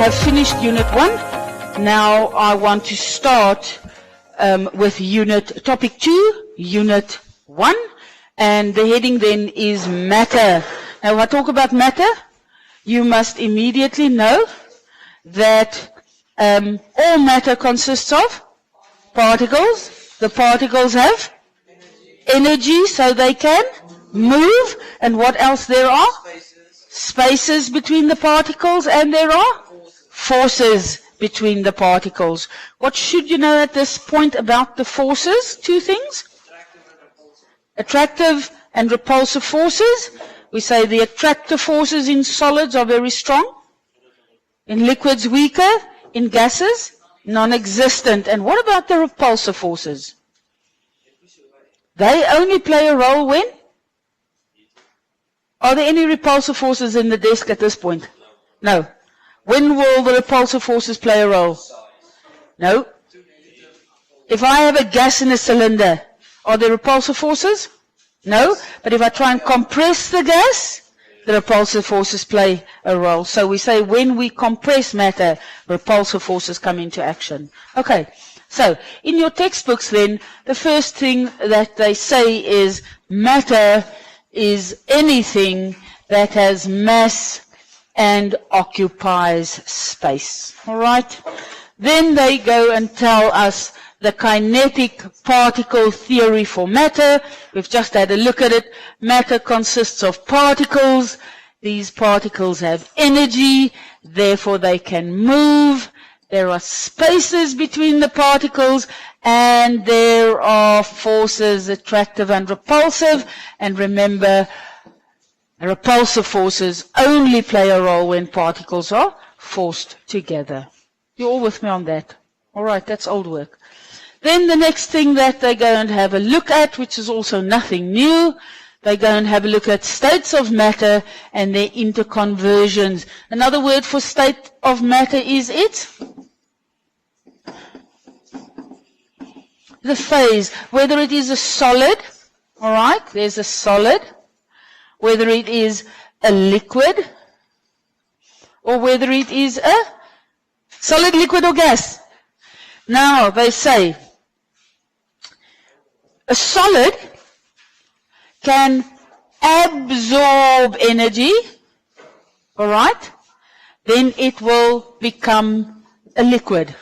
have finished Unit 1. Now I want to start with Topic 2, Unit 1. And the heading then is matter. Now when I talk about matter, you must immediately know that all matter consists of particles. The particles have energy, so they can move. And what else there are? Spaces between the particles, and there are forces between the particles. What should you know at this point about the forces? Two things. Attractive and repulsive forces. We say the attractive forces in solids are very strong. In liquids, weaker. In gases, non-existent. And what about the repulsive forces? They only play a role when? Are there any repulsive forces in the desk at this point? No. When will the repulsive forces play a role? No. If I have a gas in a cylinder, are there repulsive forces? No. But if I try and compress the gas, the repulsive forces play a role. So we say when we compress matter, repulsive forces come into action. Okay. So in your textbooks then, the first thing that they say is matter is anything that has mass and occupies space. All right? Then they go and tell us the kinetic particle theory for matter. We've just had a look at it. Matter consists of particles. These particles have energy, therefore they can move. There are spaces between the particles, and there are forces, attractive and repulsive. And remember, repulsive forces only play a role when particles are forced together. You're all with me on that? All right, that's old work. Then the next thing that they go and have a look at, which is also nothing new, they go and have a look at states of matter and their interconversions. Another word for state of matter is the phase, whether it is a solid, all right, there's a solid, whether it is a liquid, or whether it is a solid, liquid, or gas. Now, they say a solid can absorb energy, all right, then it will become a liquid.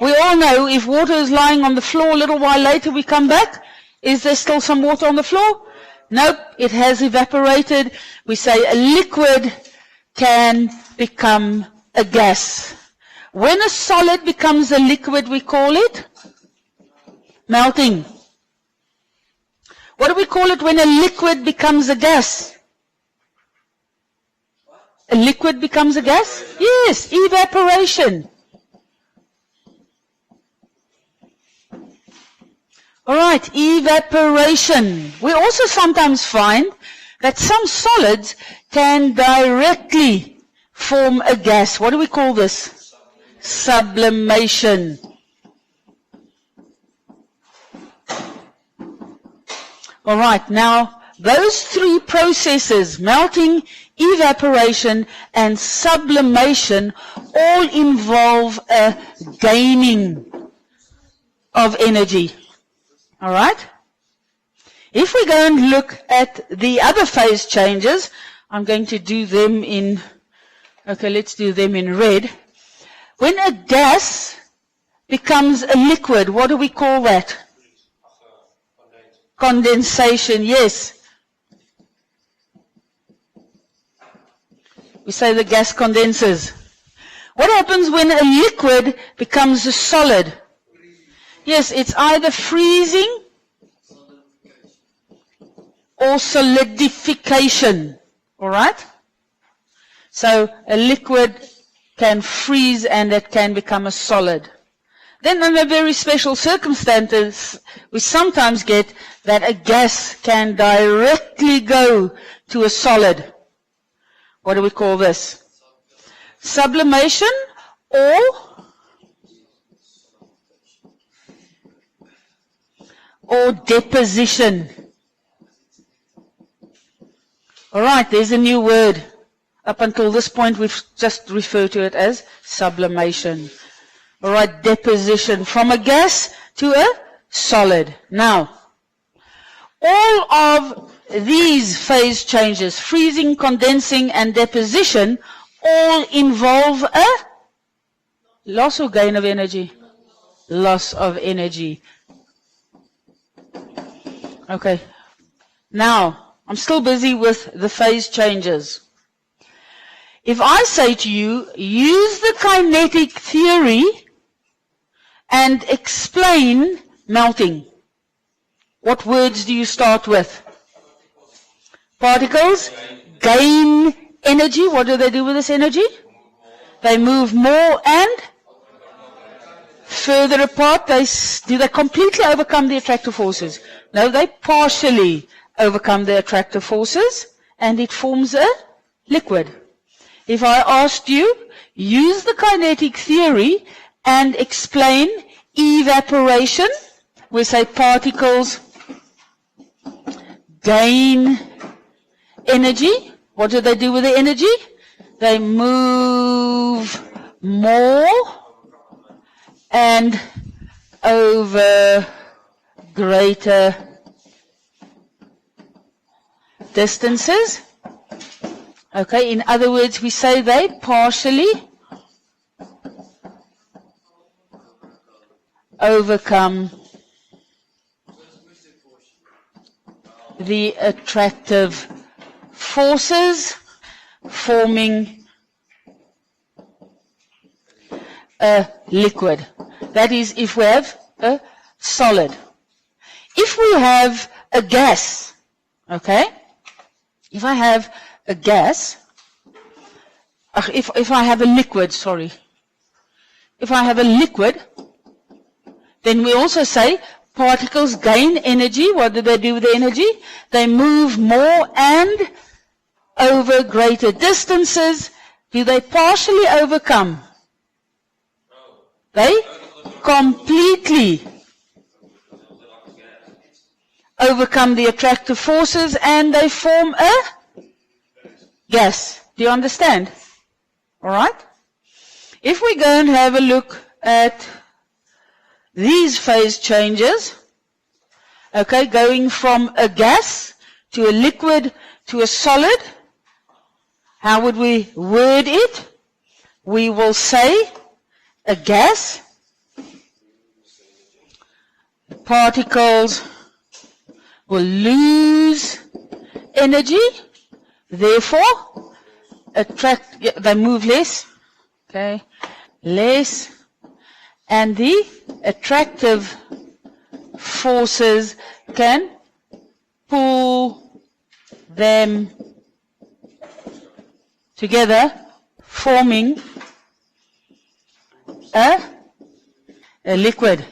We all know if water is lying on the floor a little while later we come back, is there still some water on the floor? Nope, it has evaporated. We say a liquid can become a gas. When a solid becomes a liquid, we call it melting. What do we call it when a liquid becomes a gas? A liquid becomes a gas? Yes, evaporation. All right, evaporation. We also sometimes find that some solids can directly form a gas. What do we call this? Sublimation. All right, now those three processes, melting, evaporation, and sublimation, all involve a gaining of energy. All right? If we go and look at the other phase changes, I'm going to do them in, okay, let's do them in red. When a gas becomes a liquid, what do we call that? Condensation, yes. We say the gas condenses. What happens when a liquid becomes a solid? Yes, it's either freezing or solidification. All right? So a liquid can freeze and it can become a solid. Then under very special circumstances, we sometimes get that a gas can directly go to a solid. What do we call this? Sublimation or deposition. All right, there's a new word. Up until this point, we've just referred to it as sublimation. All right, deposition from a gas to a solid. Now, all of these phase changes, freezing, condensing, and deposition, all involve a loss or gain of energy? Loss of energy. Okay. Now, I'm still busy with the phase changes. If I say to you, use the kinetic theory and explain melting, what words do you start with? Particles gain energy. What do they do with this energy? They move more and further apart. Do they completely overcome the attractive forces? No, they partially overcome the attractive forces, and it forms a liquid. If I asked you, use the kinetic theory and explain evaporation, we say particles gain energy. What do they do with the energy? They move more and over greater distances. Okay, in other words, we say they partially overcome the attractive forces, forming a liquid. That is, if we have a solid. If we have a gas, okay, if I have a gas, if I have a liquid, sorry, if I have a liquid, then we also say particles gain energy. What do they do with the energy? They move more and over greater distances. Do they partially overcome? They completely overcome the attractive forces, and they form a gas. Do you understand? All right? If we go and have a look at these phase changes, okay, going from a gas to a liquid to a solid, how would we word it? We will say a gas, the particles will lose energy, therefore they move less, okay, less, and the attractive forces can pull them together, forming a liquid.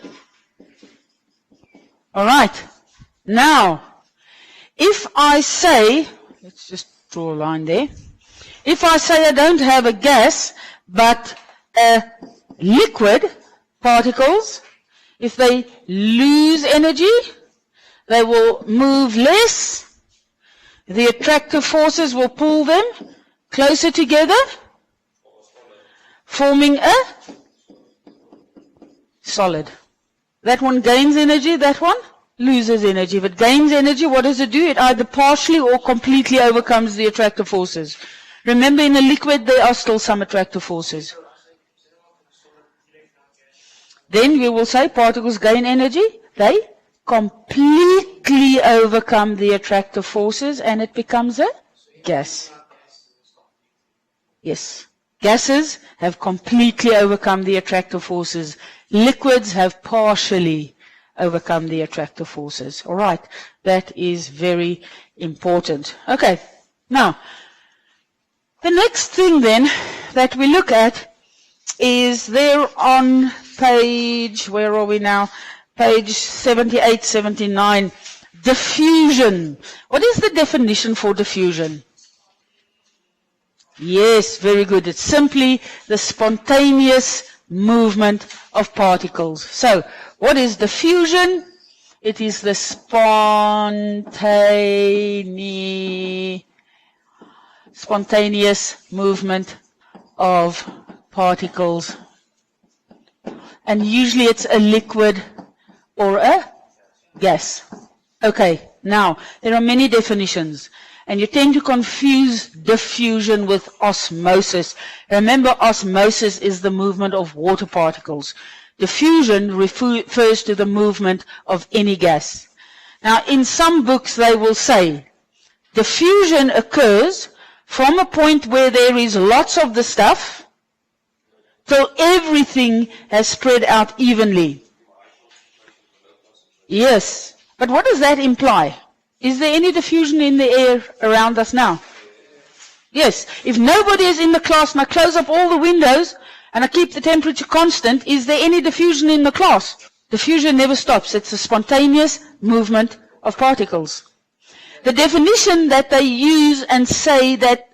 All right. Now, if I say, let's just draw a line there. If I say I don't have a gas, but a liquid, particles, if they lose energy, they will move less. The attractive forces will pull them closer together, forming a solid. That one gains energy, that one loses energy. If it gains energy, what does it do? It either partially or completely overcomes the attractive forces. Remember, in a liquid, there are still some attractive forces. Then we will say particles gain energy. They completely overcome the attractive forces, and it becomes a gas. Yes. Gases have completely overcome the attractive forces. Liquids have partially overcome the attractive forces. All right. That is very important. Okay. Now, the next thing then that we look at is there on page, where are we now? Page 78, 79, diffusion. What is the definition for diffusion? Yes, very good. It's simply the spontaneous movement of particles. So, what is diffusion? It is the spontaneous spontaneous movement of particles. And usually it's a liquid or a gas. Okay, now, there are many definitions. And you tend to confuse diffusion with osmosis. Remember, osmosis is the movement of water particles. Diffusion refers to the movement of any gas. Now, in some books they will say, diffusion occurs from a point where there is lots of the stuff till everything has spread out evenly. Yes, but what does that imply? Is there any diffusion in the air around us now? Yes. If nobody is in the class and I close up all the windows and I keep the temperature constant, is there any diffusion in the class? Diffusion never stops. It's a spontaneous movement of particles. The definition that they use and say that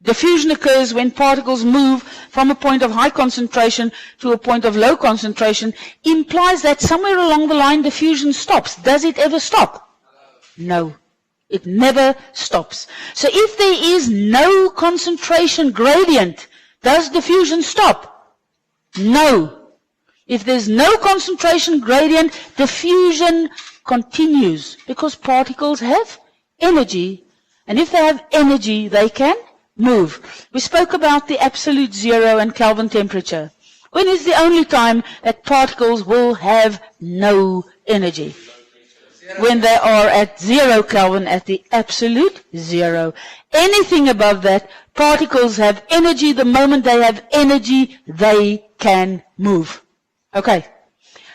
diffusion occurs when particles move from a point of high concentration to a point of low concentration implies that somewhere along the line diffusion stops. Does it ever stop? No. It never stops. So if there is no concentration gradient, does diffusion stop? No. If there's no concentration gradient, diffusion continues because particles have energy. And if they have energy, they can move. We spoke about the absolute zero and Kelvin temperature. When is the only time that particles will have no energy? When they are at 0 Kelvin, at the absolute zero. Anything above that, particles have energy. The moment they have energy, they can move. Okay.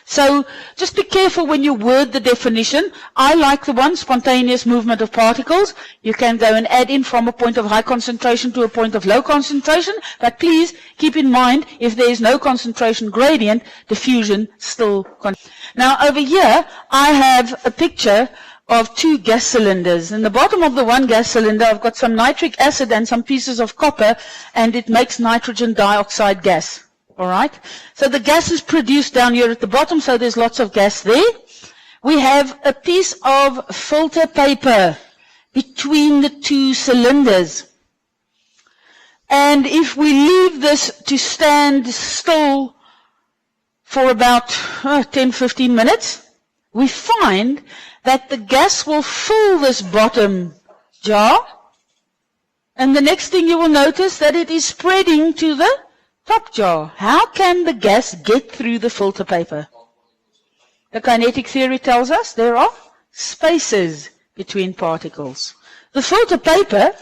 So just be careful when you word the definition. I like the one, spontaneous movement of particles. You can go and add in from a point of high concentration to a point of low concentration. But please keep in mind, if there is no concentration gradient, diffusion still continues. Now over here, I have a picture of two gas cylinders. In the bottom of the one gas cylinder, I've got some nitric acid and some pieces of copper, and it makes nitrogen dioxide gas. All right. So the gas is produced down here at the bottom, so there's lots of gas there. We have a piece of filter paper between the two cylinders. And if we leave this to stand still for about 10-15 minutes, we find that the gas will fill this bottom jar. And the next thing you will notice that it is spreading to the top jar. How can the gas get through the filter paper? The kinetic theory tells us there are spaces between particles. The filter paper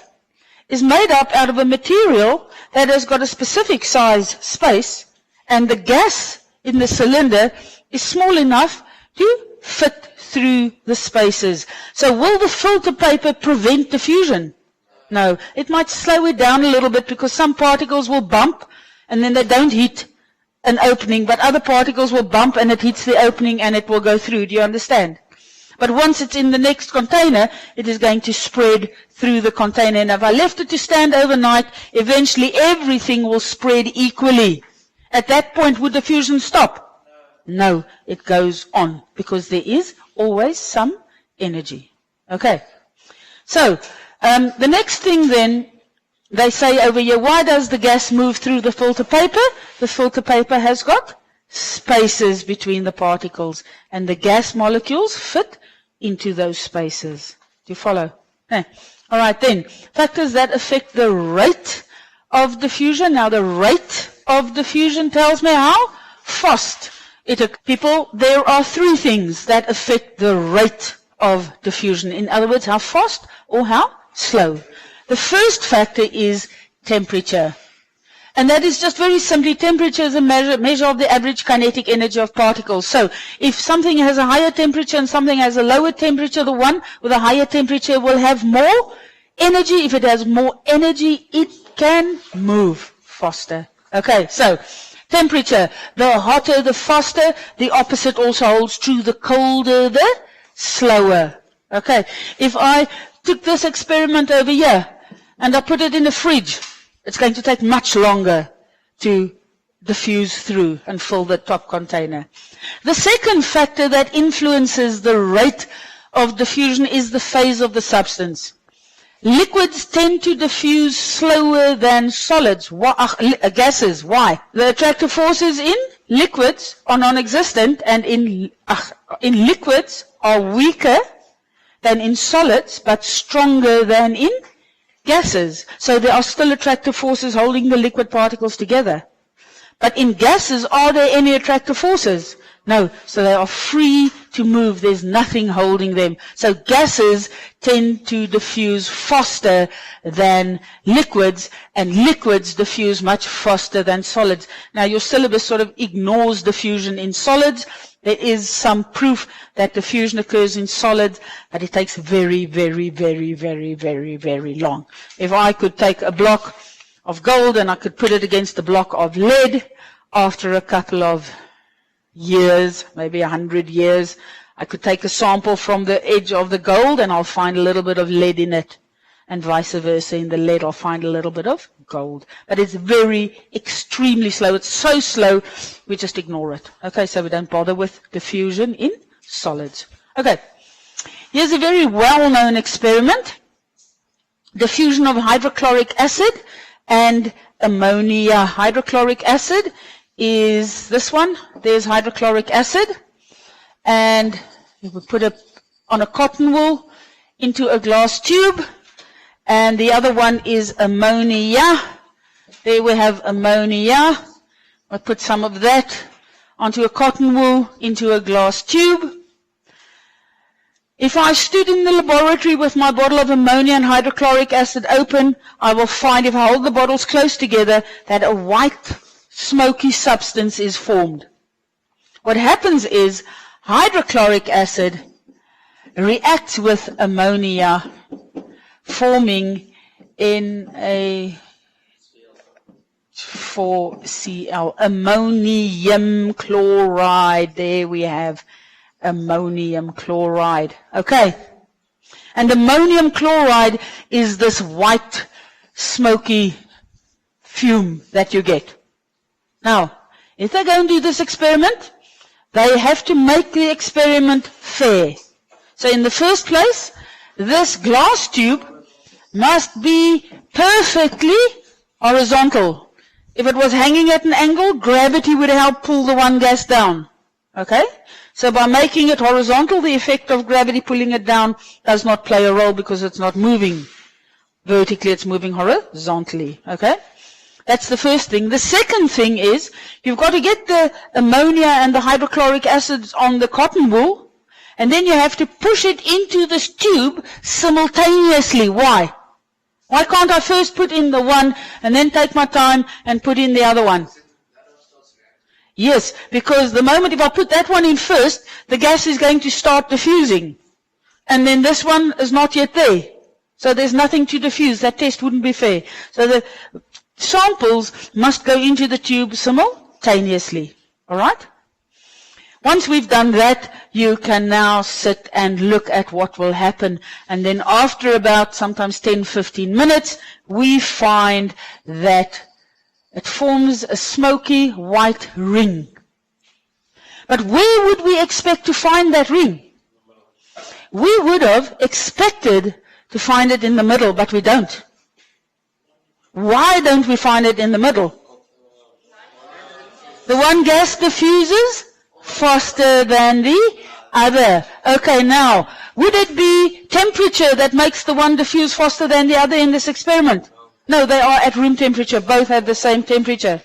is made up out of a material that has got a specific size space, and the gas in the cylinder is small enough to fit through the spaces. So will the filter paper prevent diffusion? No. It might slow it down a little bit because some particles will bump and then they don't hit an opening, but other particles will bump and it hits the opening and it will go through. Do you understand? But once it's in the next container, it is going to spread through the container. And if I left it to stand overnight, eventually everything will spread equally. At that point, would diffusion stop? No, it goes on because there is always some energy. Okay. So, the next thing then, they say over here, why does the gas move through the filter paper? The filter paper has got spaces between the particles, and the gas molecules fit into those spaces. Do you follow? Okay. All right then. Factors that affect the rate of diffusion. Now the rate of diffusion tells me how fast people, there are three things that affect the rate of diffusion. In other words, how fast or how slow. The first factor is temperature. And that is just very simply, temperature is a measure of the average kinetic energy of particles. So if something has a higher temperature and something has a lower temperature, the one with a higher temperature will have more energy. If it has more energy, it can move faster. Okay, so temperature, the hotter, the faster. The opposite also holds true. The colder, the slower. Okay, if I took this experiment over here and I put it in the fridge, it's going to take much longer to diffuse through and fill the top container. The second factor that influences the rate of diffusion is the phase of the substance. liquids tend to diffuse slower than solids, gases. Why? The attractive forces in liquids are non-existent, and in liquids are weaker than in solids, but stronger than in gases. So there are still attractive forces holding the liquid particles together. But in gases, are there any attractive forces? No. So they are free to move. There's nothing holding them. So gases tend to diffuse faster than liquids, and liquids diffuse much faster than solids. Now your syllabus sort of ignores diffusion in solids. There is some proof that diffusion occurs in solids, but it takes very, very, very, very, very, very long. If I could take a block of gold and I could put it against a block of lead, after a couple of years, maybe 100 years, I could take a sample from the edge of the gold and I'll find a little bit of lead in it, and vice versa. In the lead I'll find a little bit of gold. But it's very, extremely slow. It's so slow, we just ignore it. Okay, so we don't bother with diffusion in solids. Okay, here's a very well-known experiment. Diffusion of hydrochloric acid and ammonia. Hydrochloric acid is this one. There's hydrochloric acid, and we would put it on a cotton wool into a glass tube, and the other one is ammonia. There we have ammonia. I put some of that onto a cotton wool into a glass tube. If I stood in the laboratory with my bottle of ammonia and hydrochloric acid open, I will find, if I hold the bottles close together, that a white smoky substance is formed. What happens is hydrochloric acid reacts with ammonia, forming in a 4Cl, ammonium chloride. There we have ammonium chloride. Okay. And ammonium chloride is this white, smoky fume that you get. Now, if they're going to do this experiment, they have to make the experiment fair. So in the first place, this glass tube must be perfectly horizontal. If it was hanging at an angle, gravity would help pull the one gas down. Okay? So by making it horizontal, the effect of gravity pulling it down does not play a role because it's not moving vertically, it's moving horizontally. Okay? That's the first thing. The second thing is, you've got to get the ammonia and the hydrochloric acids on the cotton wool, and then you have to push it into this tube simultaneously. Why? Why can't I first put in the one and then take my time and put in the other one? Yes, because the moment if I put that one in first, the gas is going to start diffusing. And then this one is not yet there. So there's nothing to diffuse. That test wouldn't be fair. So the samples must go into the tube simultaneously. All right? Once we've done that, you can now sit and look at what will happen. And then after about sometimes 10-15 minutes, we find that it forms a smoky white ring. But where would we expect to find that ring? We would have expected to find it in the middle, but we don't. Why don't we find it in the middle? The one gas diffuses faster than the other. Okay, now, would it be temperature that makes the one diffuse faster than the other in this experiment? No, they are at room temperature. Both have the same temperature.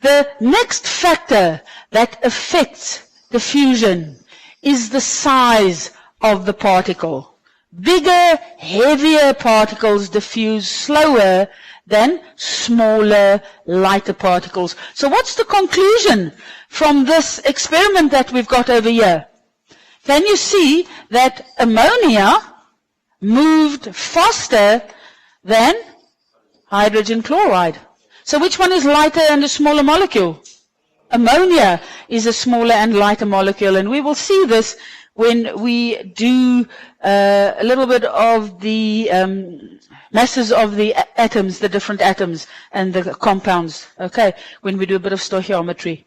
The next factor that affects diffusion is the size of the particle. Bigger, heavier particles diffuse slower than smaller, lighter particles. So what's the conclusion from this experiment that we've got over here? Can you see that ammonia moved faster than hydrogen chloride? So which one is lighter and a smaller molecule? Ammonia is a smaller and lighter molecule, and we will see this when we do a little bit of the masses of the atoms, the different atoms and the compounds, okay, when we do a bit of stoichiometry.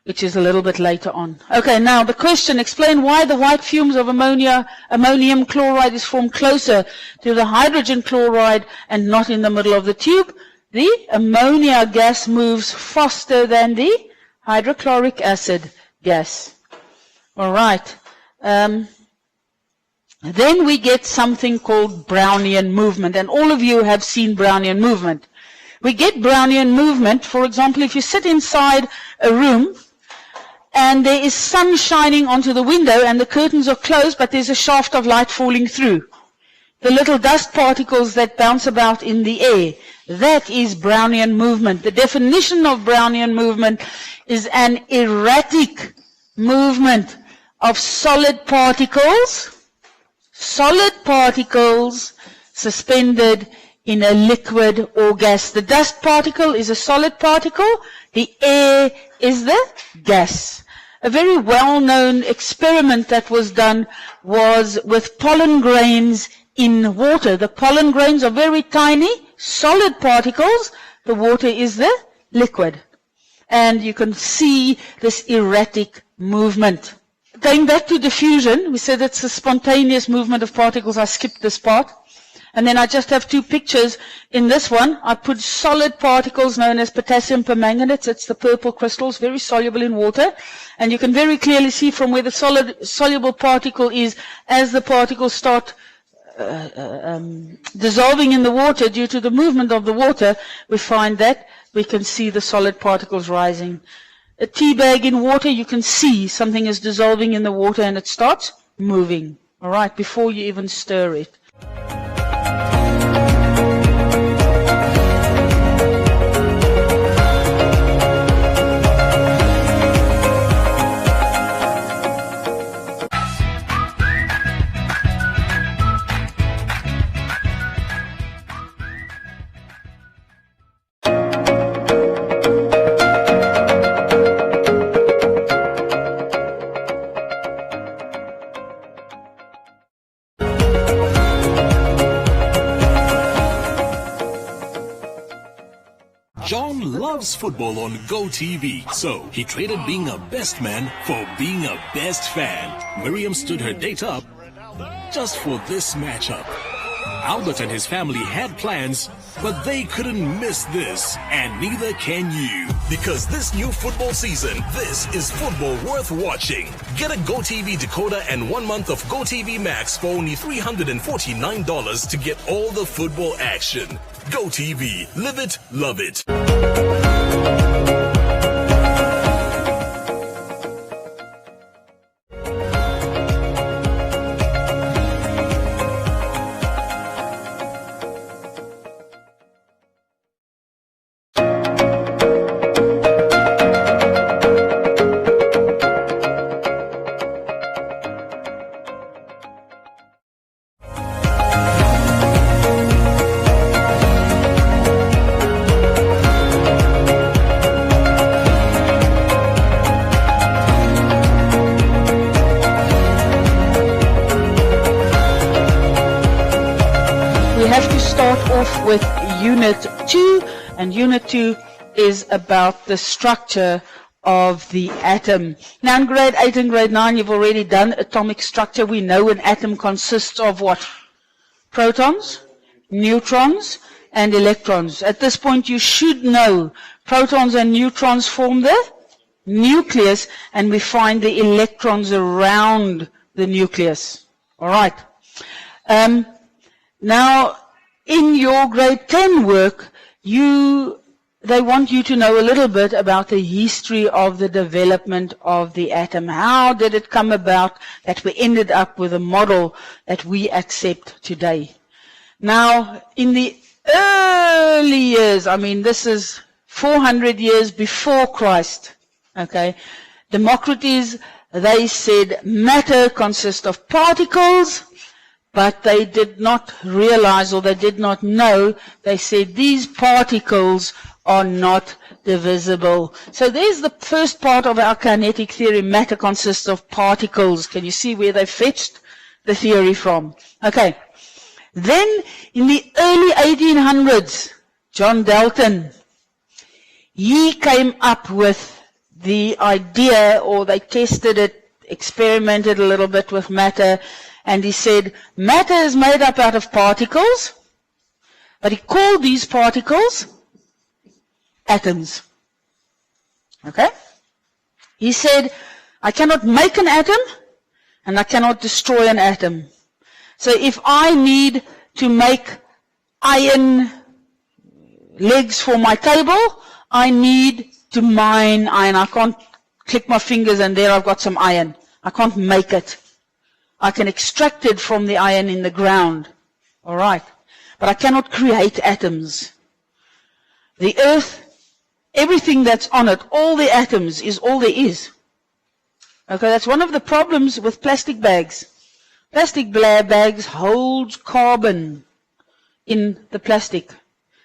which is a little bit later on. Okay, now the question, explain why the white fumes of ammonium chloride is formed closer to the hydrogen chloride and not in the middle of the tube. The ammonia gas moves faster than the hydrochloric acid gas. All right. Then we get something called Brownian movement, and all of you have seen Brownian movement. We get Brownian movement, for example, if you sit inside a room and there is sun shining onto the window and the curtains are closed, but there's a shaft of light falling through. The little dust particles that bounce about in the air, that is Brownian movement. The definition of Brownian movement is an erratic movement of solid particles suspended in a liquid or gas. The dust particle is a solid particle, the air is the gas. A very well-known experiment that was done was with pollen grains in water. The pollen grains are very tiny, solid particles. The water is the liquid. And you can see this erratic movement. Going back to diffusion, we said it's a spontaneous movement of particles. I skipped this part. And then I just have two pictures. In this one, I put solid particles known as potassium permanganates. It's the purple crystals, very soluble in water. And you can very clearly see from where the soluble particle is, as the particles start dissolving in the water due to the movement of the water, we find that we can see the solid particles rising. A tea bag in water, you can see something is dissolving in the water and it starts moving. All right, before you even stir it. Football on GoTV, so he traded being a best man for being a best fan. Miriam stood her date up just for this matchup. Albert and his family had plans, but they couldn't miss this, and neither can you. Because this new football season, this is football worth watching. Get a GoTV decoder and 1 month of GoTV Max for only $349 to get all the football action. GoTV, live it, love it. With Unit 2, and Unit 2 is about the structure of the atom. Now in grade 8 and grade 9 you've already done atomic structure. We know an atom consists of what? Protons, neutrons, and electrons. At this point you should know protons and neutrons form the nucleus, and we find the electrons around the nucleus. Alright. Now, in your grade 10 work, they want you to know a little bit about the history of the development of the atom. How did it come about that we ended up with a model that we accept today? Now, in the early years, I mean, this is 400 years before Christ, okay, Democritus, they said matter consists of particles, but they did not realize, or they did not know, they said these particles are not divisible. So there's the first part of our kinetic theory. Matter consists of particles. Can you see where they fetched the theory from? Okay. Then, in the early 1800s, John Dalton, he came up with the idea, or they tested it, experimented a little bit with matter, and he said matter is made up out of particles, but he called these particles atoms. Okay? He said, I cannot make an atom, and I cannot destroy an atom. So if I need to make iron legs for my table, I need to mine iron. I can't click my fingers and there I've got some iron. I can't make it. I can extract it from the iron in the ground. All right. But I cannot create atoms. The earth, everything that's on it, all the atoms is all there is. Okay, that's one of the problems with plastic bags. Plastic bags hold carbon in the plastic.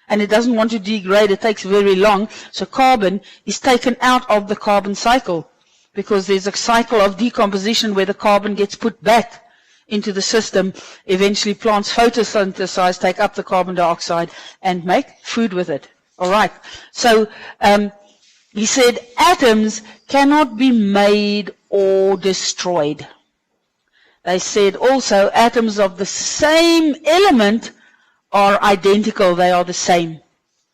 And it doesn't want to degrade, it takes very long. So carbon is taken out of the carbon cycle. Because there's a cycle of decomposition where the carbon gets put back into the system. Eventually plants photosynthesize, take up the carbon dioxide and make food with it. All right. So he said atoms cannot be made or destroyed. They said also atoms of the same element are identical. They are the same.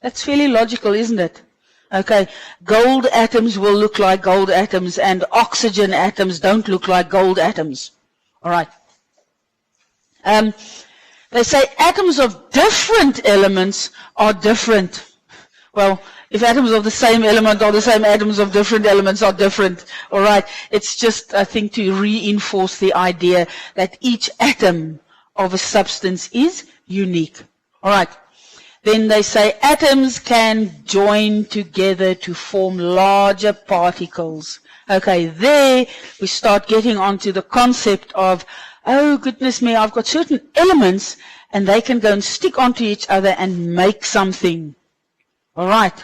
That's fairly logical, isn't it? Okay, gold atoms will look like gold atoms and oxygen atoms don't look like gold atoms. All right. They say atoms of different elements are different. Well, if atoms of the same element are the same, atoms of different elements are different. All right. It's just, I think, to reinforce the idea that each atom of a substance is unique. All right. Then they say atoms can join together to form larger particles. Okay, there we start getting onto the concept of, oh goodness me, I've got certain elements and they can go and stick onto each other and make something. All right.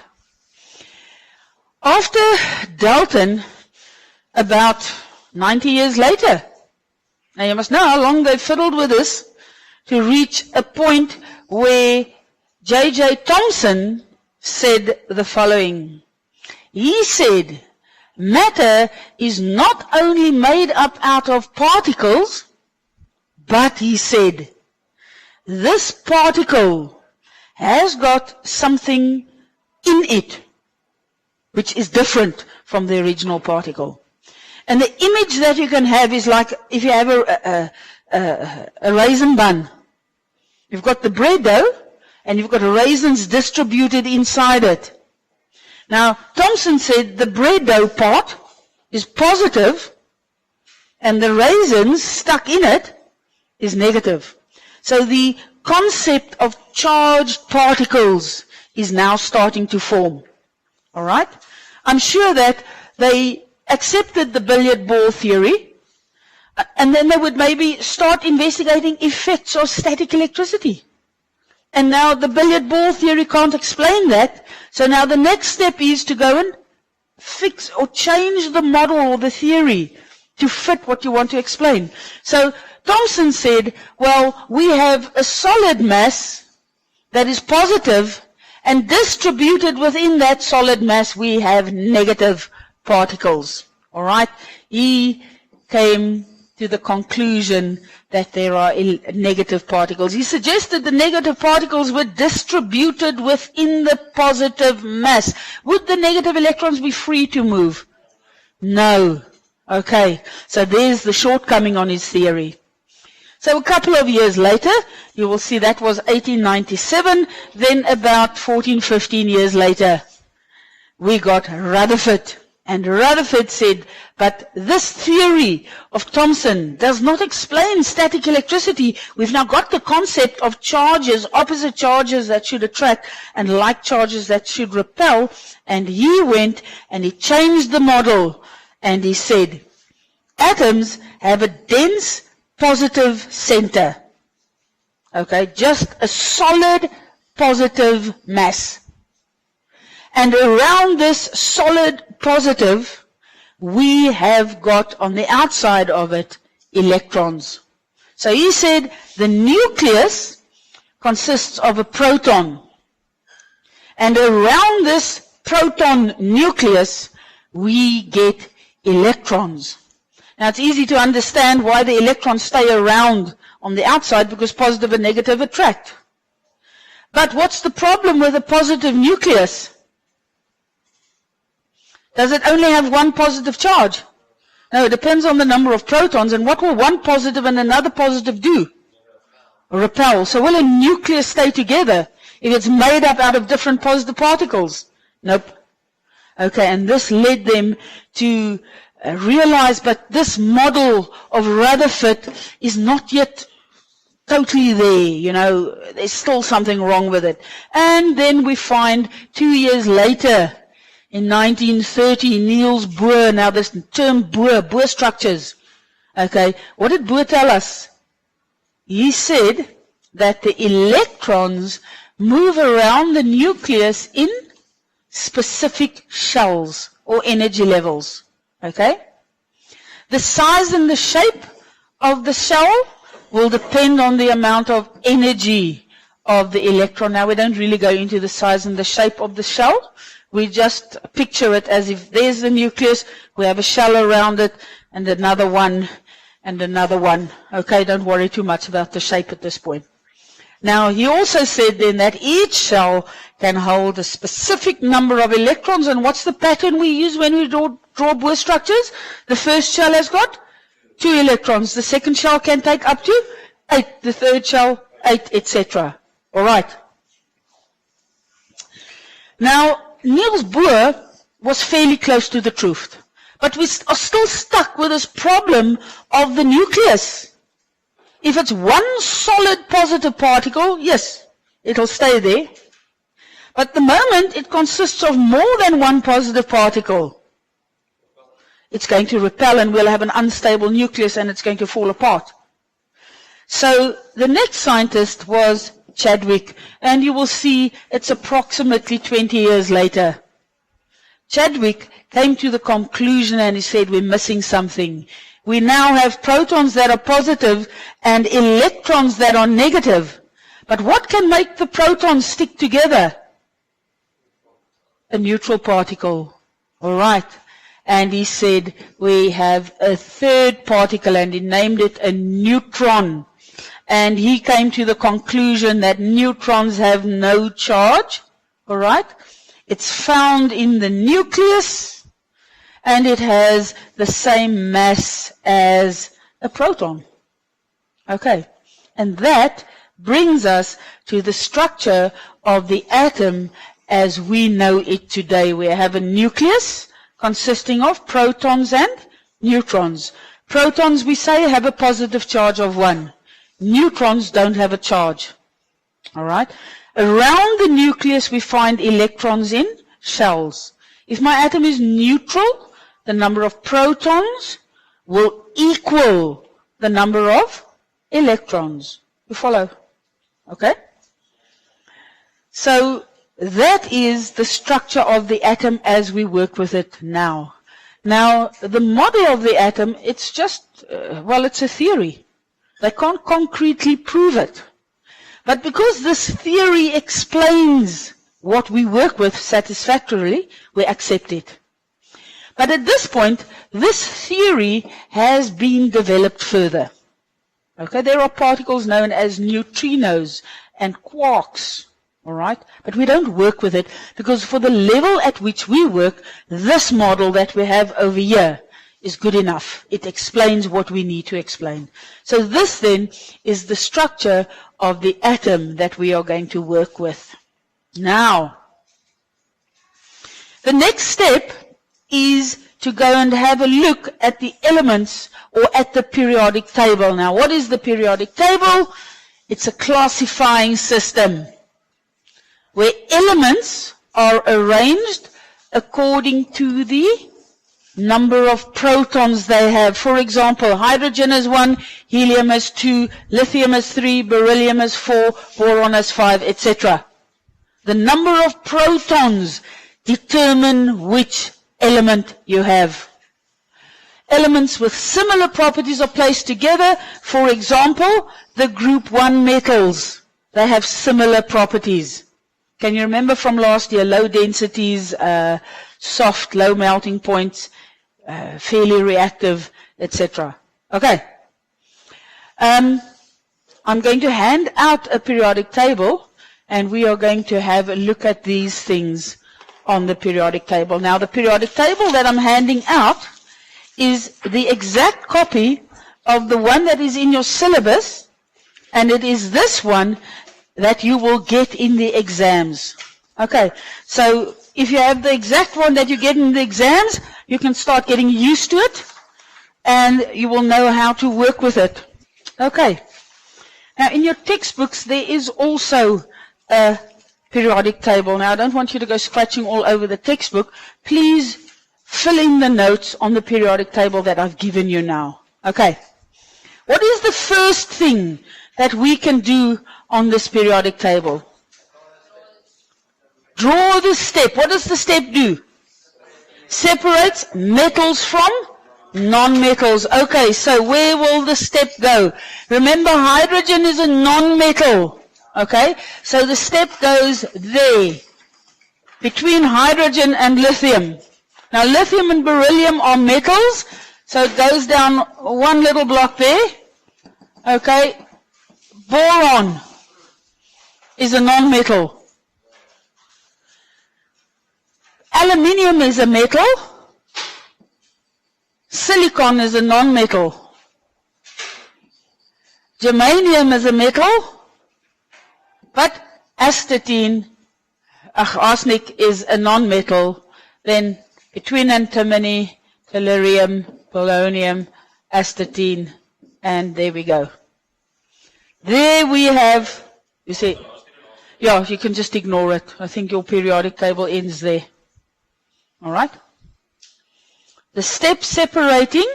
After Dalton, about 90 years later, now you must know how long they fiddled with this to reach a point where J.J. Thomson said the following. He said, matter is not only made up out of particles, but he said, this particle has got something in it which is different from the original particle. And the image that you can have is like if you have a raisin bun. You've got the bread dough, and you've got raisins distributed inside it. Now, Thomson said the bread dough part is positive, and the raisins stuck in it is negative. So the concept of charged particles is now starting to form. All right? I'm sure that they accepted the billiard ball theory, and then they would maybe start investigating effects of static electricity. And now the billiard ball theory can't explain that. So now the next step is to go and fix or change the model or the theory to fit what you want to explain. So Thomson said, well, we have a solid mass that is positive, and distributed within that solid mass we have negative particles. All right? He came to the conclusion that there are negative particles. He suggested the negative particles were distributed within the positive mass. Would the negative electrons be free to move? No. Okay, so there's the shortcoming on his theory. So a couple of years later, you will see that was 1897, then about 14, 15 years later, we got Rutherford. And Rutherford said, but this theory of Thomson does not explain static electricity. We've now got the concept of charges, opposite charges that should attract and like charges that should repel. And he went and he changed the model and he said, atoms have a dense positive center. Okay, just a solid positive mass. And around this solid positive, we have got on the outside of it electrons. So he said the nucleus consists of a proton. And around this proton nucleus, we get electrons. Now it's easy to understand why the electrons stay around on the outside, because positive and negative attract. But what's the problem with a positive nucleus? Does it only have one positive charge? No, it depends on the number of protons, and what will one positive and another positive do? Repel. So will a nucleus stay together if it's made up out of different positive particles? Nope. Okay, and this led them to realize, but this model of Rutherford is not yet totally there, there's still something wrong with it. And then we find 2 years later, in 1930, Niels Bohr, now this term Bohr structures. Okay, what did Bohr tell us? He said that the electrons move around the nucleus in specific shells or energy levels. Okay? The size and the shape of the shell will depend on the amount of energy of the electron. Now, we don't really go into the size and the shape of the shell. We just picture it as if there's the nucleus, we have a shell around it, and another one, and another one. Okay, don't worry too much about the shape at this point. Now, he also said then that each shell can hold a specific number of electrons, and what's the pattern we use when we draw Bohr structures? The first shell has got 2 electrons. The second shell can take up to 8. The third shell, 8, etc. All right. Now, Niels Bohr was fairly close to the truth, but we are still stuck with this problem of the nucleus. If it's one solid positive particle, yes, it'll stay there. But the moment it consists of more than one positive particle, it's going to repel and we'll have an unstable nucleus and it's going to fall apart. So the next scientist was Chadwick, and you will see it's approximately 20 years later. Chadwick came to the conclusion and he said, we're missing something. We now have protons that are positive and electrons that are negative. But what can make the protons stick together? A neutral particle. All right. And he said, we have a third particle, and he named it a neutron. And he came to the conclusion that neutrons have no charge. All right. It's found in the nucleus, and it has the same mass as a proton. Okay. And that brings us to the structure of the atom as we know it today. We have a nucleus consisting of protons and neutrons. Protons, we say, have a positive charge of 1. Neutrons don't have a charge. All right. Around the nucleus, we find electrons in shells. If my atom is neutral, the number of protons will equal the number of electrons. You follow? Okay? So that is the structure of the atom as we work with it now. Now, the model of the atom, it's just, it's a theory. They can't concretely prove it. But because this theory explains what we work with satisfactorily, we accept it. But at this point, this theory has been developed further. Okay, there are particles known as neutrinos and quarks. All right, but we don't work with it because for the level at which we work, this model that we have over here is good enough. It explains what we need to explain. So this then is the structure of the atom that we are going to work with. Now, the next step is to go and have a look at the elements or at the periodic table. Now, what is the periodic table? It's a classifying system where elements are arranged according to the number of protons they have. For example, hydrogen is 1, helium is 2, lithium is 3, beryllium is 4, boron is 5, etc. The number of protons determine which element you have. Elements with similar properties are placed together. For example, the group 1 metals. They have similar properties. Can you remember from last year, low densities, soft, low melting points, fairly reactive, etc. Okay. I'm going to hand out a periodic table, and we are going to have a look at these things on the periodic table. Now, the periodic table that I'm handing out is the exact copy of the one that is in your syllabus, and it is this one that you will get in the exams. Okay, so if you have the exact one that you get in the exams, you can start getting used to it, and you will know how to work with it. Okay. Now, in your textbooks, there is also a periodic table. Now, I don't want you to go scratching all over the textbook. Please fill in the notes on the periodic table that I've given you now. Okay. What is the first thing that we can do on this periodic table? Draw the step. What does the step do? Separates metals from non-metals. Okay, so where will the step go? Remember, hydrogen is a non-metal. Okay, so the step goes there, between hydrogen and lithium. Now, lithium and beryllium are metals, so it goes down one little block there. Okay, boron is a non-metal. Aluminium is a metal. Silicon is a non-metal. Germanium is a metal. But astatine, arsenic is a non-metal. Then between antimony, tellurium, polonium, astatine, and there we go. There we have, you see, yeah, you can just ignore it. I think your periodic table ends there. All right? The step separating,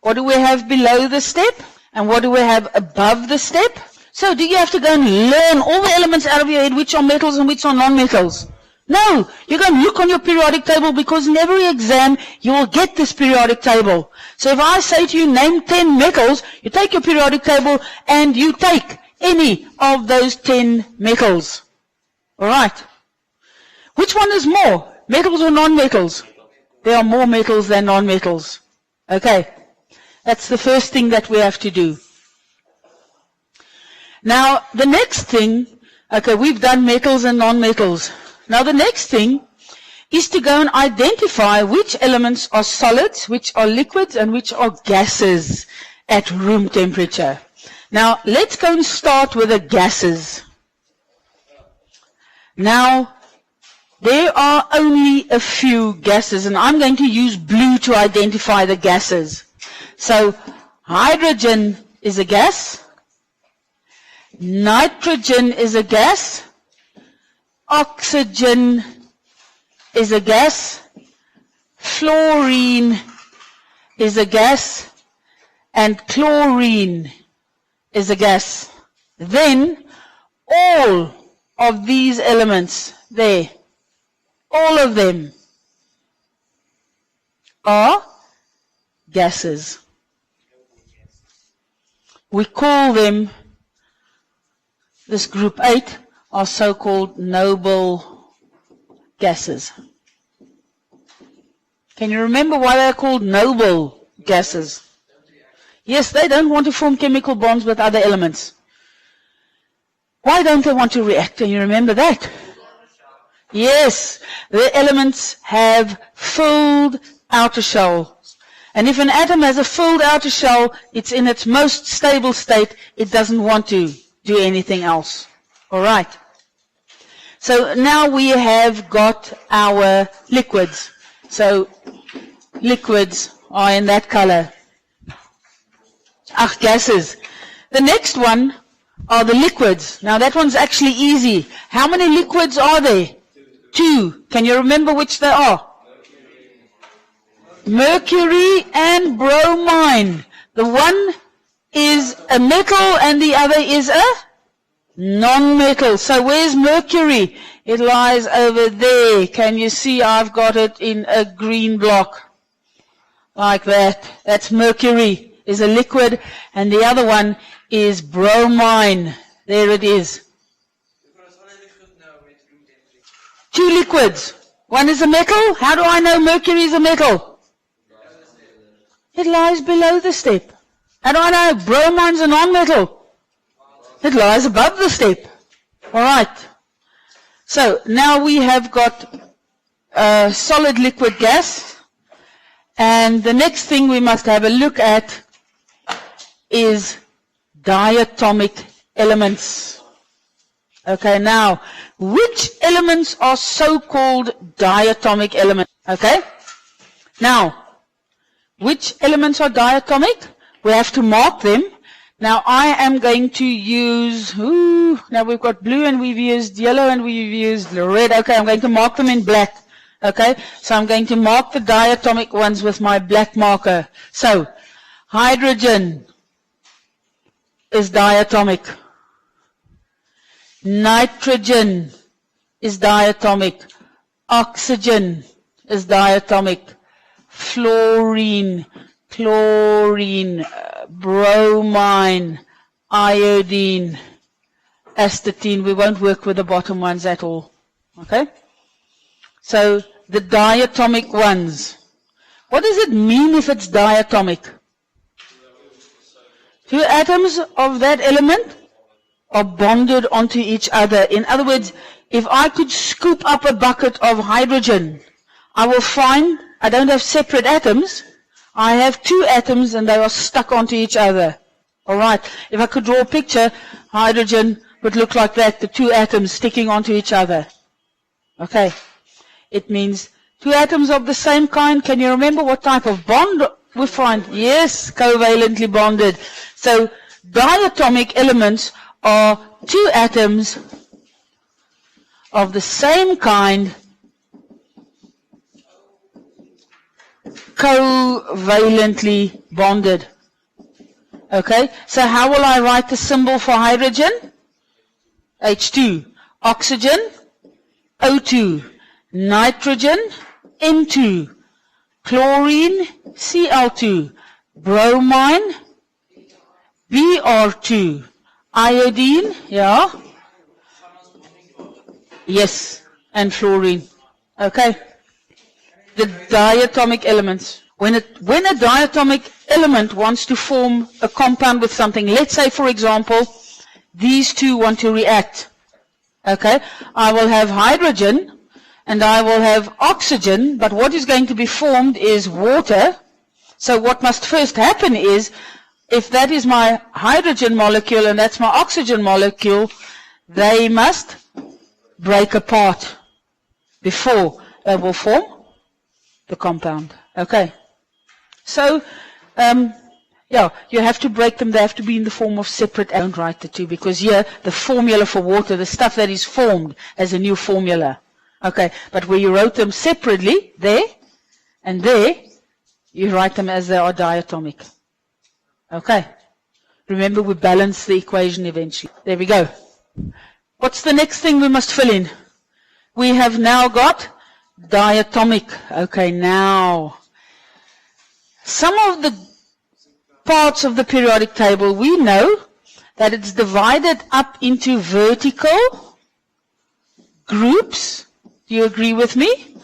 what do we have below the step? And what do we have above the step? So do you have to go and learn all the elements out of your head, which are metals and which are non-metals? No, you go and look on your periodic table, because in every exam you will get this periodic table. So if I say to you, name 10 metals, you take your periodic table and you take any of those 10 metals. All right. Which one is more, metals or non-metals? There are more metals than non-metals. Okay. That's the first thing that we have to do. Now, the next thing, okay, we've done metals and non-metals. Now, the next thing is to go and identify which elements are solids, which are liquids, and which are gases at room temperature. Now, let's go and start with the gases. Now, there are only a few gases, and I'm going to use blue to identify the gases. So, hydrogen is a gas. Nitrogen is a gas. Oxygen is a gas. Fluorine is a gas. And chlorine is a gas. Then, all of these elements there, all of them are gases. We call them, this group 8, are so-called noble gases. Can you remember why they are called noble gases? Yes, they don't want to form chemical bonds with other elements. Why don't they want to react? Can you remember that? Yes, the elements have filled outer shells. And if an atom has a filled outer shell, it's in its most stable state. It doesn't want to do anything else. All right. So now we have got our liquids. So liquids are in that color. Gases. The next one are the liquids. Now that one's actually easy. How many liquids are there? 2. Can you remember which they are? Mercury and bromine. The one is a metal and the other is a non-metal. So where's mercury? It lies over there. Can you see I've got it in a green block? Like that. That's mercury, is a liquid, and the other one is bromine. There it is. 2 liquids. One is a metal. How do I know mercury is a metal? It lies below the step. How do I know bromine's a non-metal? It lies above the step. All right. So now we have got solid, liquid, gas. And the next thing we must have a look at is diatomic elements. Okay, now, which elements are so-called diatomic elements? Okay? Now, which elements are diatomic? We have to mark them. Now, I am going to use, now we've got blue and we've used yellow and we've used red. Okay, I'm going to mark them in black. Okay, so I'm going to mark the diatomic ones with my black marker. So, hydrogen is diatomic. Nitrogen is diatomic. Oxygen is diatomic. Fluorine, chlorine, bromine, iodine, astatine. We won't work with the bottom ones at all. Okay? So, the diatomic ones. What does it mean if it's diatomic? Two atoms of that element are bonded onto each other. In other words, if I could scoop up a bucket of hydrogen, I will find I don't have separate atoms. I have two atoms and they are stuck onto each other. Alright, if I could draw a picture, hydrogen would look like that, the two atoms sticking onto each other. Okay, it means two atoms of the same kind. Can you remember what type of bond we find? Yes, covalently bonded. So, diatomic elements are two atoms of the same kind, covalently bonded. Okay, so how will I write the symbol for hydrogen? H2. Oxygen, O2. Nitrogen, N2. Chlorine, Cl2. Bromine, Br2. Iodine, yeah. Yes, and fluorine. Okay. The diatomic elements. When a diatomic element wants to form a compound with something, let's say, for example, these two want to react. Okay, I will have hydrogen and I will have oxygen, but what is going to be formed is water. So what must first happen is, if that is my hydrogen molecule and that's my oxygen molecule, they must break apart before they will form the compound. Okay. So, yeah, you have to break them. They have to be in the form of separate. I don't write the two because here the formula for water, the stuff that is formed as a new formula. Okay, but where you wrote them separately, there and there, you write them as they are diatomic. Okay. Remember, we balance the equation eventually. There we go. What's the next thing we must fill in? We have now got diatomic. Okay, now, some of the parts of the periodic table, we know that it's divided up into vertical groups. Do you agree with me?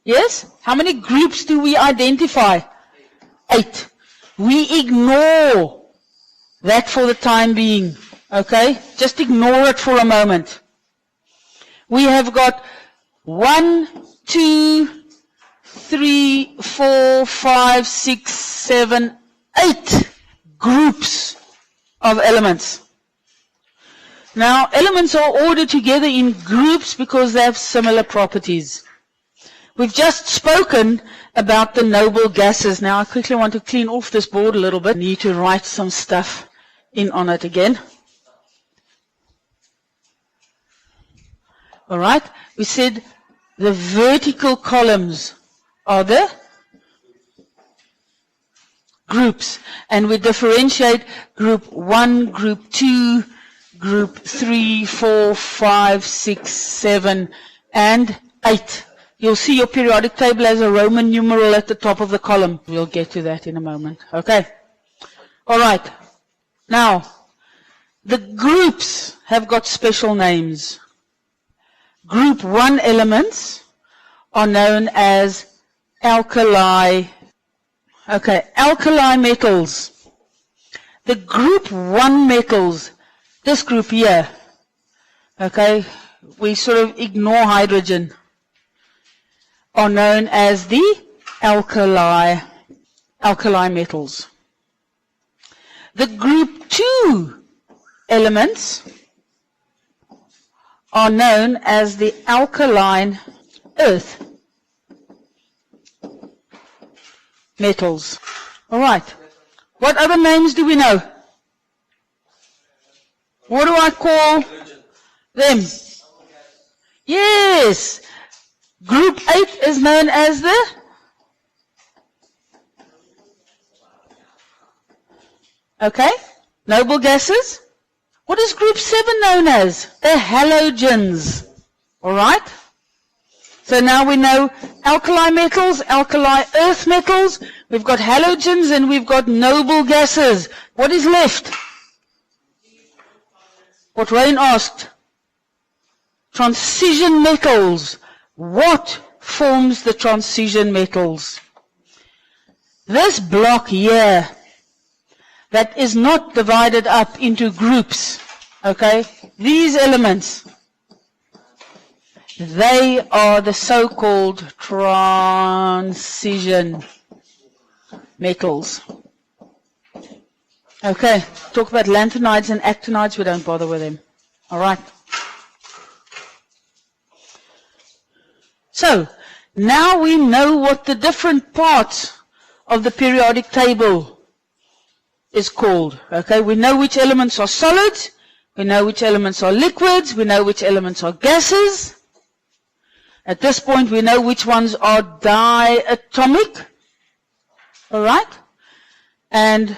Yes? How many groups do we identify? 8. We ignore that for the time being. Okay? Just ignore it for a moment. We have got 1, 2, 3, 4, 5, 6, 7, 8 groups of elements. Now, elements are ordered together in groups because they have similar properties. We've just spoken about the noble gases. Now, I quickly want to clean off this board a little bit. I need to write some stuff in on it again. All right, we said the vertical columns are the groups, and we differentiate group 1, group 2, group 3, 4, 5, 6, 7, and 8. You'll see your periodic table has a Roman numeral at the top of the column. We'll get to that in a moment. Okay. All right. Now, the groups have got special names. Group 1 elements are known as alkali metals. The group 1 metals, this group here, okay, we sort of ignore hydrogen, are known as the alkali metals. The group 2 elements are known as the alkaline earth metals. All right. What other names do we know? What do I call them? Yes. Group 8 is known as the noble gases. What is group 7 known as? The halogens. All right? So now we know alkali metals, alkali earth metals, we've got halogens, and we've got noble gases. What is left? What Rain asked. Transition metals. What forms the transition metals? This block here, that is not divided up into groups, okay? These elements, they are the so-called transition metals. Okay, talk about lanthanides and actinides, we don't bother with them. All right. So, now we know what the different parts of the periodic table is called. Okay, we know which elements are solids, we know which elements are liquids, we know which elements are gases. At this point, we know which ones are diatomic. All right? And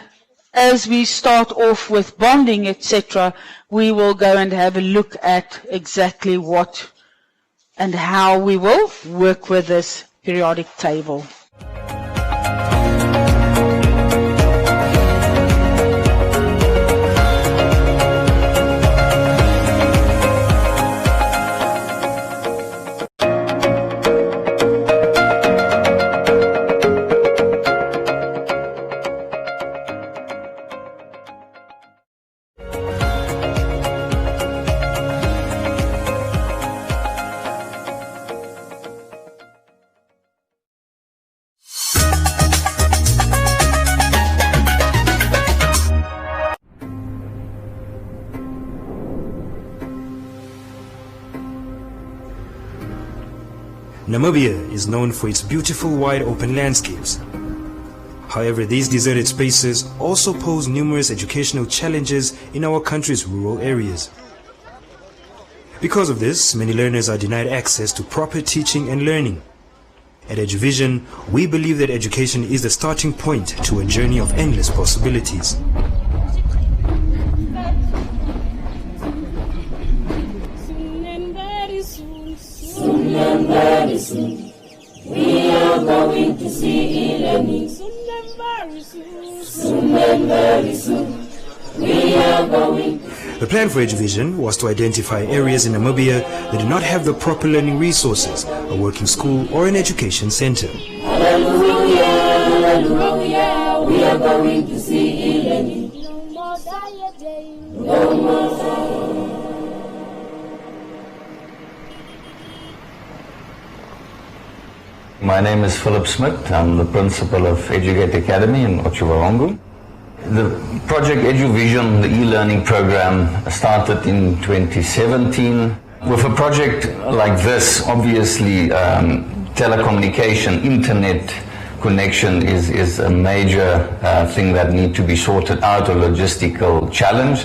as we start off with bonding, etc., we will go and have a look at exactly what and how we will work with this periodic table. Namibia is known for its beautiful wide open landscapes. However, these deserted spaces also pose numerous educational challenges in our country's rural areas. Because of this, many learners are denied access to proper teaching and learning. At Eduvision, we believe that education is the starting point to a journey of endless possibilities. Very soon, we are going to see e-learning. Soon and very soon, we are going to see. The plan for Eduvision was to identify areas in Namibia that do not have the proper learning resources, a working school or an education center. Hallelujah, hallelujah, we are going to see e-learning. No more dieting. No more dieting. My name is Philip Smith. I'm the principal of Educate Academy in Otjiwarongo. The project Eduvision, the e-learning program, started in 2017. With a project like this, obviously telecommunication, internet connection is a major thing that needs to be sorted out, a logistical challenge.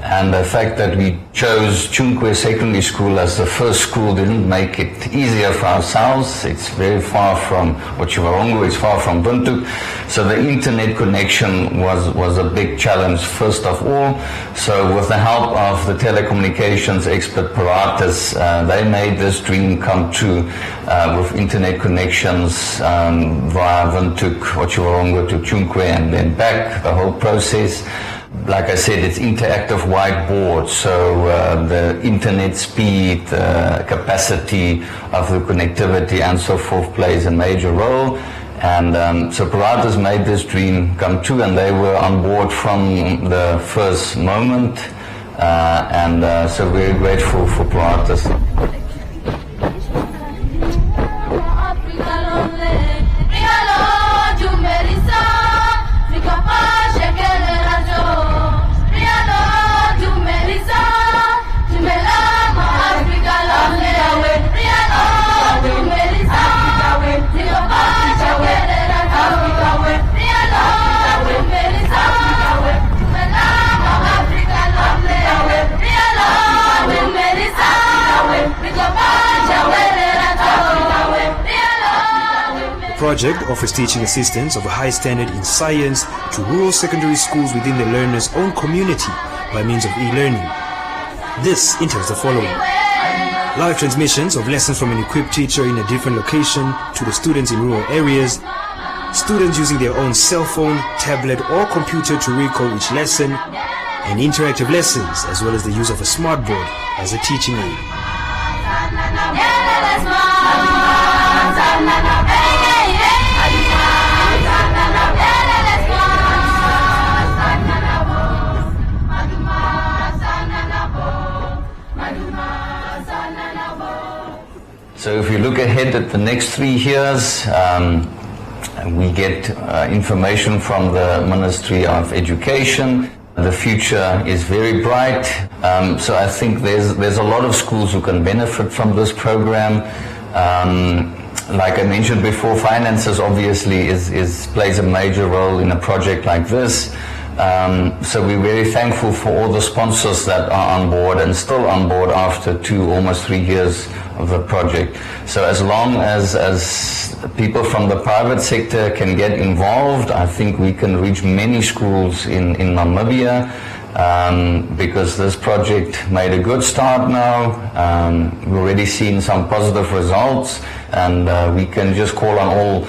And the fact that we chose Chunkwe Secondary School as the first school didn't make it easier for ourselves. It's very far from Otjiwarongo, it's far from Windhoek. So the internet connection was a big challenge first of all. So with the help of the telecommunications expert Paratus, they made this dream come true with internet connections via Windhoek, Otjiwarongo to Chunkwe and then back, the whole process. like I said, it's interactive whiteboard, so the internet speed, capacity of the connectivity and so forth plays a major role. And so Paratus made this dream come true, and they were on board from the first moment. So we're grateful for Paratus. The project offers teaching assistance of a high standard in science to rural secondary schools within the learner's own community by means of e-learning. This entails the following: live transmissions of lessons from an equipped teacher in a different location to the students in rural areas, students using their own cell phone, tablet or computer to recall each lesson, and interactive lessons, as well as the use of a smartboard as a teaching aid. So if we look ahead at the next 3 years, we get information from the Ministry of Education. The future is very bright. So I think there's a lot of schools who can benefit from this program. Like I mentioned before, finances obviously plays a major role in a project like this. So we're very thankful for all the sponsors that are on board and still on board after almost 3 years of the project. So as long as people from the private sector can get involved, I think we can reach many schools in Namibia, because this project made a good start now. We've already seen some positive results, and we can just call on all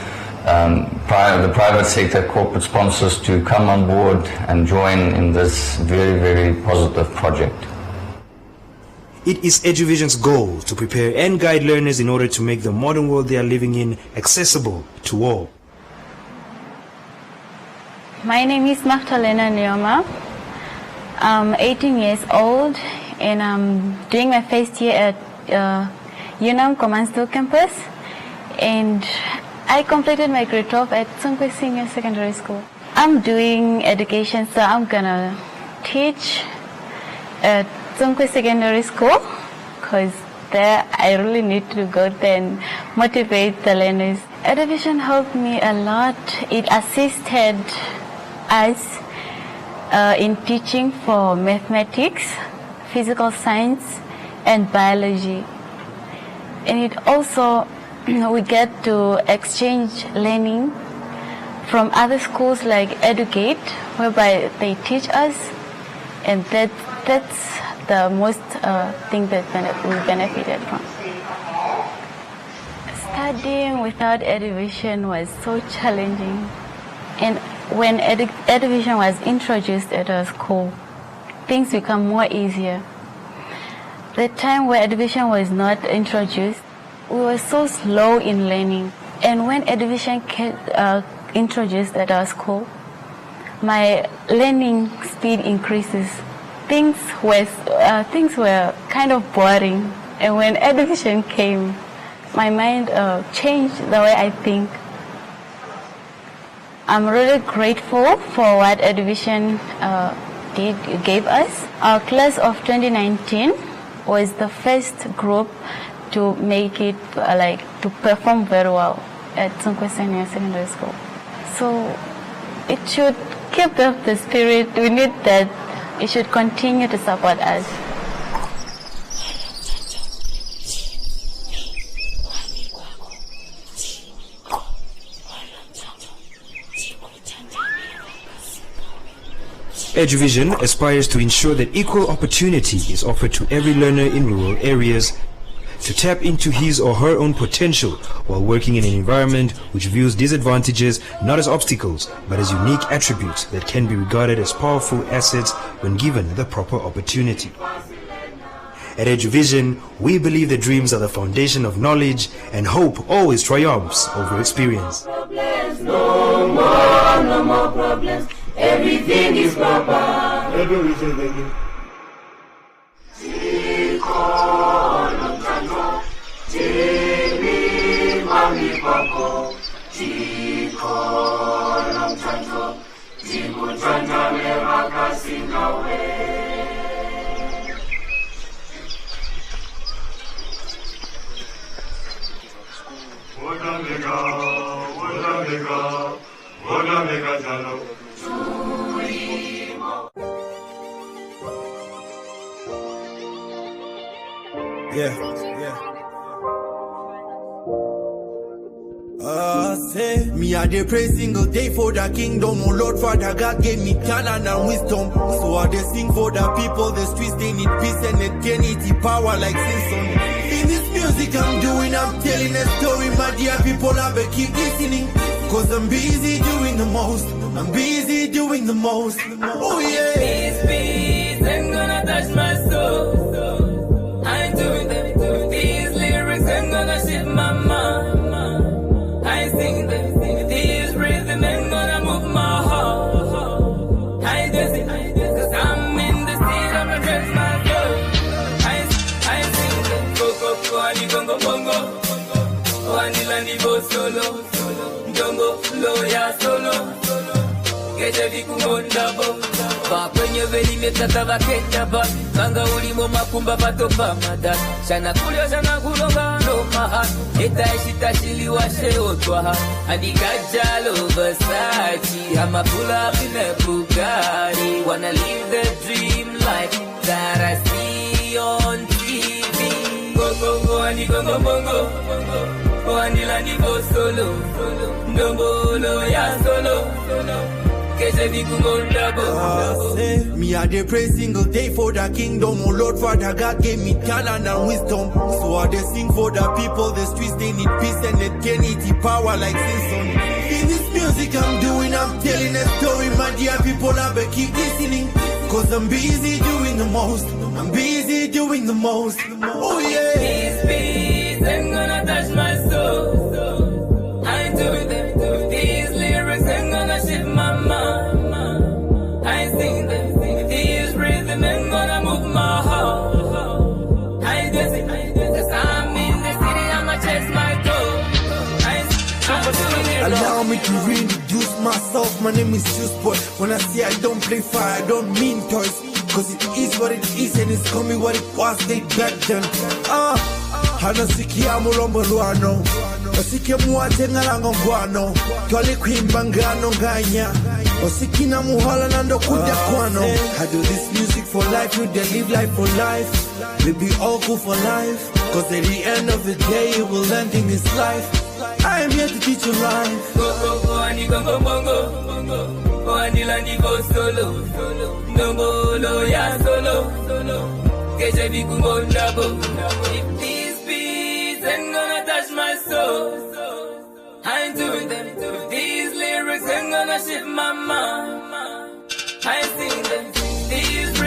the private sector corporate sponsors to come on board and join in this very, very positive project. It is Eduvision's goal to prepare and guide learners in order to make the modern world they are living in accessible to all. My name is Magdalena Neoma. I'm 18 years old and I'm doing my first year at UNAM Command campus, and I completed my grade 12 at Tsongwe Senior Secondary School. I'm doing education, so I'm gonna teach at Tsongwe Secondary School, because there I really need to go there and motivate the learners. Eduvision helped me a lot. It assisted us in teaching for mathematics, physical science, and biology. And it also, we get to exchange learning from other schools like Educate, whereby they teach us, and that's the most thing that we benefited from. Studying without Eduvision was so challenging. And when Eduvision was introduced at our school, things become more easier. The time where Eduvision was not introduced, we were so slow in learning. And when Eduvision introduced at our school, my learning speed increases. Things were kind of boring, and when Eduvision came, my mind changed the way I think. I'm really grateful for what Eduvision gave us. Our class of 2019 was the first group to make it to perform very well at Tsongwe Senior Secondary School. So it should keep up the spirit. We need that. It should continue to support us. Eduvision aspires to ensure that equal opportunity is offered to every learner in rural areas to tap into his or her own potential while working in an environment which views disadvantages not as obstacles but as unique attributes that can be regarded as powerful assets when given the proper opportunity. At Eduvision, we believe that dreams are the foundation of knowledge and hope always triumphs over experience. No more problems. Everything is proper. Eduvision, baby. Say, me I dey pray single day for the kingdom. Oh Lord Father God gave me talent and wisdom. So I dey sing for the people. The streets they need peace and eternity power like Simpson. In this music I'm doing, I'm telling a story. My dear people, I better keep listening. Cause I'm busy doing the most. I'm busy doing the most. Oh yeah. Peace, ain't gonna touch my soul. I ain't doing them. These lyrics ain't gonna shift my mind. I sing them. These rhythm ain't gonna move my heart. I just sing, cause I'm in the seat, I'ma dress my soul. I sing them. Go, ani gongo bongo. Ani landi bo solo. Dongo, loya solo. Gejevi kumonda bo. Kwenye veli metata vakenya ba. Kanga ulimo makumba patopa mada. Shana kulio shana kulonga no maha. Eta ishita shili washe otwaha. Adikajalo Versace. I'ma pull up in a Bugatti. Wanna live the dream life that I see on TV. Go, ani gongo bongo. Ani landi bo solo. Ndombo loya solo. Me I dey pray single day for the kingdom. Oh Lord Father God gave me talent and wisdom. So I dey sing for the people. The streets they need peace and eternity power like Simpson. In this music I'm doing, I'm telling a story. My dear people, I better keep listening. Cause I'm busy doing the most. I'm busy doing the most. Oh yeah. Peace, ain't gonna touch my soul. I ain't doing them. These lyrics ain't gonna shift my mind. I sing them. These rhythm ain't gonna move my heart. I just sing, cause I'm in the city, I'ma chase my goal. Allow me to reintroduce myself. My name is Juice Boy. When I say I don't play fire, I don't mean toys. Cause it is what it is and it's coming what it was they back then. Hana sikia mulombo luano. Osike muate ngalango guano. Twali kwimba ngano nganya. Osikina muhala nando kuja kwano. I do this music for life, you they live life for life. We be all cool for life. Cause at the end of the day it will end in this life. I am here to teach you life. Go, ani gongo bongo. Ani landi go solo. Ndombo loya solo. Kejevi kumonda bo. If these beats ain't gonna touch my soul, I ain't doing them. If these lyrics ain't gonna shift my mind, I sing them. These